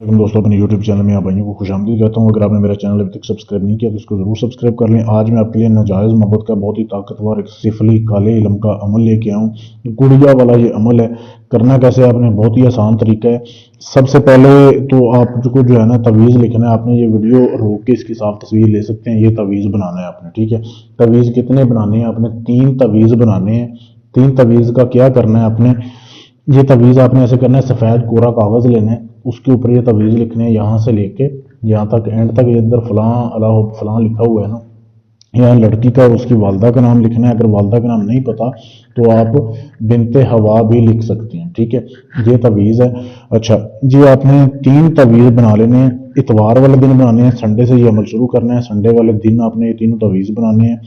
दोस्तों अपने YouTube channel में आप भाइयों को खुशामदीद कहता हूँ। अगर आपने मेरा चैनल अभी तक सब्सक्राइब नहीं किया तो इसको ज़रूर सब्सक्राइब कर लें। आज मैं आपके लिए नाजायज़ मोहब्बत का बहुत ही ताकतवर एक सिफली काले इल्म का अमल लेके आया हूँ। गुड़िया वाला ये अमल है। करना कैसे आपने, बहुत ही आसान तरीका है। सबसे पहले तो आपको जो है ना तवीज़ लिखना है। आपने ये वीडियो रोक के इसकी साफ तस्वीर ले सकते हैं। ये तवीज़ बनाना है आपने, ठीक है। तवीज़ कितने बनाने हैं आपने? 3 तवीज़ बनाने हैं। 3 तवीज़ का क्या करना है आपने? ये तवीज़ आपने ऐसे करना है, सफ़ेद कोरा कागज़ लेना है, उसके ऊपर ये तवीज़ लिखने हैं, यहाँ से लेके यहाँ तक एंड तक। ये अंदर फलां अला फलां लिखा हुआ है ना, यहाँ लड़की का उसकी वालदा का नाम लिखना है। अगर वालदा का नाम नहीं पता तो आप बिनते हवा भी लिख सकते हैं, ठीक है। ये तवीज़ है। अच्छा जी, आपने 3 तवीज़ बना लेने हैं। इतवार वाले दिन बनाने हैं, संडे से ये अमल शुरू करना है। संडे वाले दिन आपने ये तीनों तवीज़ बनाने हैं।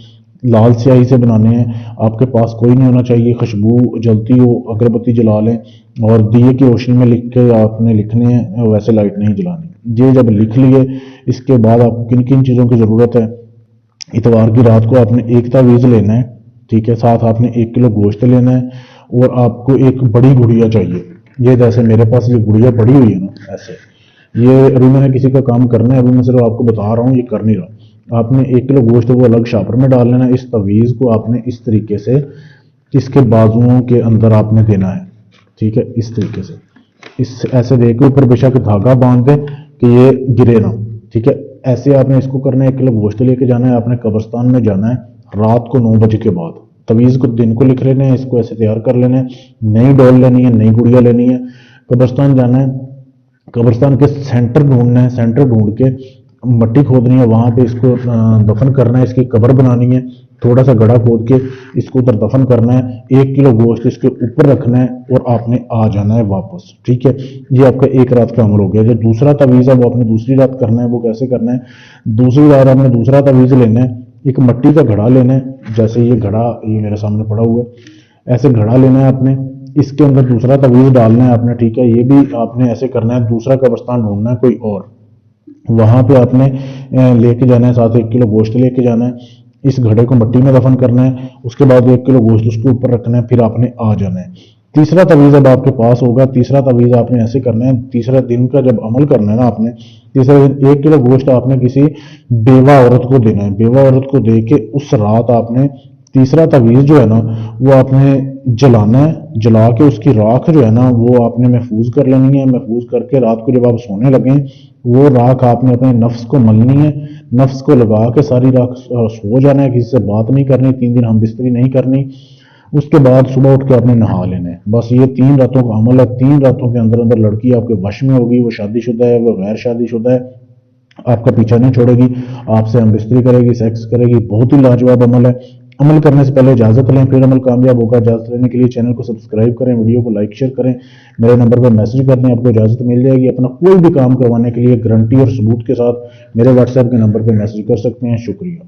लाल स्याही से बनाने हैं। आपके पास कोई नहीं होना चाहिए, खुशबू जलती हो, अगरबत्ती जला लें और दिए की रोशनी में लिख के आपने लिखने हैं, वैसे लाइट नहीं जलानी। ये जब लिख लिए, इसके बाद आपको किन किन चीज़ों की ज़रूरत है? इतवार की रात को आपने एक तावीज़ लेना है, ठीक है। साथ आपने 1 किलो गोश्त लेना है और आपको एक बड़ी गुड़िया चाहिए। ये जैसे मेरे पास ये गुड़िया पड़ी हुई है ना, ऐसे। ये अभी मैंने किसी का काम करना है, अभी मैं सिर्फ आपको बता रहा हूँ, ये कर नहीं रहा। आपने 1 किलो गोश्त वो अलग शापर में डाल लेना। इस तवीज़ को आपने इस तरीके से इसके बाजुओं के अंदर आपने देना है, ठीक है। इस तरीके से इस ऐसे दे के ऊपर बेशक धागा बांध दें कि ये गिरे ना, ठीक है। ऐसे आपने इसको करना है। 1 किलो गोश्त लेके जाना है, आपने कब्रिस्तान में जाना है रात को 9 बजे के बाद। तवीज़ को दिन को लिख लेना है, इसको ऐसे तैयार कर लेना है। नई डोल लेनी है, नई गुड़िया लेनी है, कब्रिस्तान जाना है। कब्रिस्तान के सेंटर ढूंढना है, सेंटर ढूंढ के मट्टी खोदनी है, वहां पे इसको दफन करना है। इसकी कब्र बनानी है, थोड़ा सा गड्ढा खोद के इसको उधर दफन करना है। 1 किलो गोश्त इसके ऊपर रखना है और आपने आ जाना है वापस, ठीक है। ये आपका एक रात का अमल हो गया। जो दूसरा तवीज़ है वो आपने दूसरी रात करना है। वो कैसे करना है? दूसरी रात आपने दूसरा तवीज़ लेना है। एक मिट्टी का घड़ा लेना है, जैसे ये घड़ा ये मेरे सामने पड़ा हुआ है, ऐसे घड़ा लेना है आपने। इसके अंदर दूसरा तवीज़ डालना है आपने, ठीक है। ये भी आपने ऐसे करना है। दूसरा कब्रिस्तान ढूंढना है कोई और, वहां पे आपने लेके जाना है। साथ 1 किलो गोश्त लेके जाना है। इस घड़े को मिट्टी में दफन करना है। उसके बाद 1 किलो गोश्त उसके ऊपर रखना है, फिर आपने आ जाना है। तीसरा तवीज़ अब आपके पास होगा। तीसरा तवीज़ आपने ऐसे करना है। तीसरा दिन का जब अमल करना है ना आपने, तीसरे दिन 1 किलो गोश्त आपने किसी बेवा औरत को देना है। बेवा औरत को दे के उस रात आपने तीसरा तवीज़ जो है ना वो आपने जलाना है। जला के उसकी राख जो है ना वो आपने महफूज कर लेनी है। महफूज करके रात को जब आप सोने लगें, वो राख आपने अपने नफ्स को मलनी है। नफ्स को लगा के सारी रात सो जाना है, किसी से बात नहीं करनी, 3 दिन हम बिस्तरी नहीं करनी। उसके बाद सुबह उठ के आपने नहा लेना है। बस ये 3 रातों का अमल है। 3 रातों के अंदर अंदर लड़की आपके वश में होगी। वो शादीशुदा है, वो गैर शादीशुदा है, आपका पीछा नहीं छोड़ेगी, आपसे हम बिस्तरी करेगी, सेक्स करेगी। बहुत ही लाजवाब अमल है। अमल करने से पहले इजाजत लें, फिर अमल कामयाब होगा। इजाजत लेने के लिए चैनल को सब्सक्राइब करें, वीडियो को लाइक शेयर करें, मेरे नंबर पर मैसेज कर दें, आपको इजाजत मिल जाएगी। अपना कोई भी काम करवाने के लिए गारंटी और सबूत के साथ मेरे व्हाट्सएप के नंबर पर मैसेज कर सकते हैं। शुक्रिया।